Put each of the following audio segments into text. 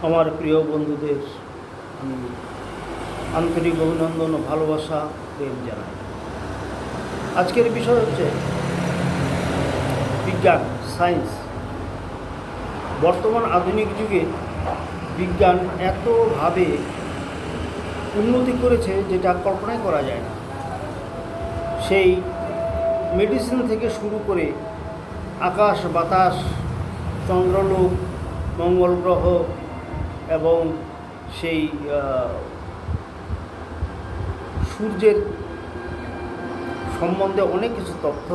আমার প্রিয় বন্ধুদের আমি আন্তরিক অভিনন্দন ও ভালোবাসা প্রেম জানাই। আজকের বিষয় হচ্ছে বিজ্ঞান, সায়েন্স। বর্তমান আধুনিক যুগে বিজ্ঞান এতভাবে উন্নতি করেছে যেটা কল্পনাই করা যায় না। সেই মেডিসিন থেকে শুরু করে আকাশ বাতাস, চন্দ্রলোক, মঙ্গল গ্রহ এবং সেই সূর্যের সম্বন্ধে অনেক কিছু তথ্য,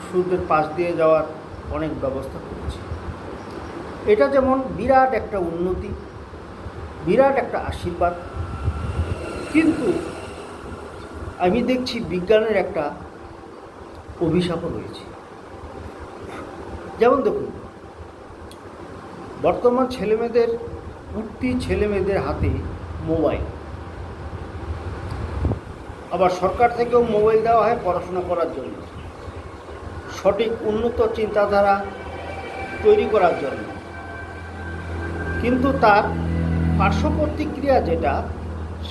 সূর্যের পাশ দিয়ে যাওয়ার অনেক ব্যবস্থা করেছে। এটা যেমন বিরাট একটা উন্নতি, বিরাট একটা আশীর্বাদ, কিন্তু আমি দেখছি বিজ্ঞানের একটা অভিশাপও রয়েছে। যেমন দেখুন, বর্তমান উঠতি ছেলেমেয়েদের হাতে মোবাইল, আবার সরকার থেকেও মোবাইল দেওয়া হয় পড়াশোনা করার জন্য, সঠিক উন্নত চিন্তাধারা তৈরি করার জন্য। কিন্তু তার পার্শ্ব প্রতিক্রিয়া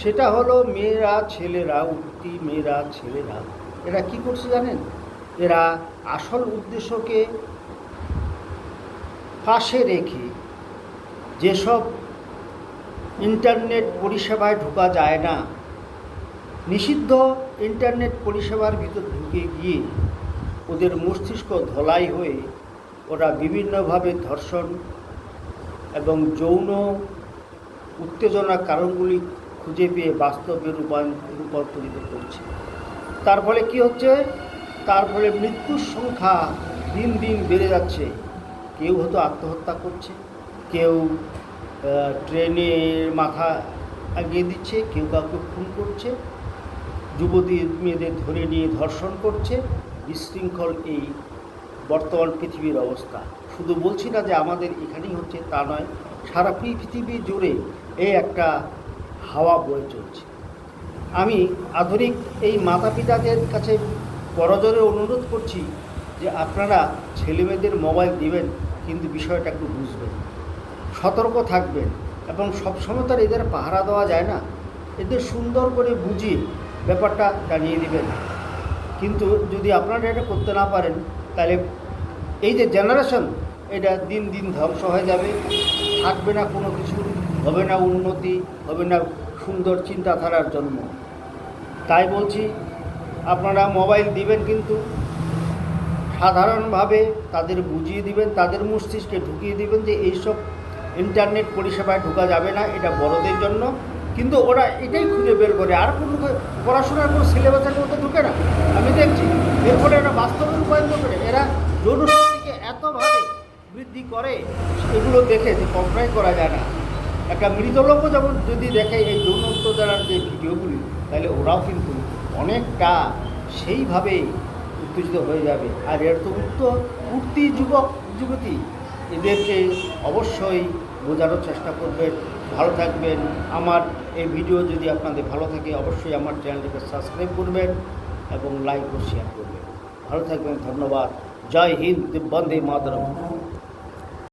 সেটা হলো উঠতি মেয়েরা ছেলেরা এরা কি করছে জানেন? এরা আসল উদ্দেশ্যকে পাশে রেখে যেসব ইন্টারনেট পরিষেবায় ঢোকা যায় না, নিষিদ্ধ ইন্টারনেট পরিষেবার ভিতর ঢুকে গিয়ে ওদের মস্তিষ্ক ধলাই হয়ে ওরা বিভিন্নভাবে ধর্ষণ এবং যৌন উত্তেজনার কারণগুলি খুঁজে পেয়ে বাস্তবে রূপান্তরিত করছে। তার ফলে কী হচ্ছে? তার ফলে মৃত্যুর সংখ্যা দিন দিন বেড়ে যাচ্ছে। কেউ হয়তো আত্মহত্যা করছে, কেউ ট্রেনের মাথা আগিয়ে দিচ্ছে, কেউ কাউকে খুন করছে, যুবতী মেয়েদের ধরে নিয়ে ধর্ষণ করছে। বিশৃঙ্খল এই বর্তমান পৃথিবীর অবস্থা। শুধু বলছি না যে আমাদের এখানেই হচ্ছে, তা নয়, সারা পৃথিবী জুড়ে এই একটা হাওয়া বয়ে চলছে। আমি আধুনিক এই মাতা পিতাদের কাছে করজোরে অনুরোধ করছি যে আপনারা ছেলেমেয়েদের মোবাইল দিবেন, কিন্তু বিষয়টা একটু বুঝবেন, সতর্ক থাকবেন, এবং সবসময় তার এদের পাহারা দেওয়া যায় না। এদের সুন্দর করে বুঝিয়ে ব্যাপারটা জানিয়ে দিবেন। কিন্তু যদি আপনারা এটা করতে না পারেন, তাহলে এই যে জেনারেশন, এটা দিন দিন ধ্বংস হয়ে যাবে, থাকবে না কোনো কিছু, হবে না উন্নতি, হবে না সুন্দর চিন্তাধারার জন্ম। তাই বলছি, আপনারা মোবাইল দিবেন, কিন্তু সাধারণভাবে তাদের বুঝিয়ে দিবেন, তাদের মস্তিষ্কে ঢুকিয়ে দিবেন যে এইসব ইন্টারনেট পরিষেবায় ঢোকা যাবে না, এটা বড়দের জন্য। কিন্তু ওরা এটাই খুঁজে বের করে, আর কোনো পড়াশোনার কোনো সিলেবাসের মধ্যে ঢুকে না। আমি দেখছি এর ফলে এরা বাস্তবে রূপায়িত করে, এরা যৌনশক্তিকে এতভাবে বৃদ্ধি করে, এগুলো দেখে যে কল্পনাই করা যায় না। একটা মৃত লোকও যেমন যদি দেখে এই যৌন উত্তেজনার যে ভিডিওগুলি, তাহলে ওরাও কিন্তু অনেকটা সেইভাবে উত্তেজিত হয়ে যাবে। আর এর তো উঠতি যুবক যুবতী, এদেরকে অবশ্যই বোঝানোর চেষ্টা করবেন। ভালো থাকবেন। আমার এই ভিডিও যদি আপনাদের ভালো থাকে, অবশ্যই আমার চ্যানেলটিকে সাবস্ক্রাইব করবেন এবং লাইক ও শেয়ার করবেন। ভালো থাকবেন। ধন্যবাদ। জয় হিন্দ। বন্দে মাতরম।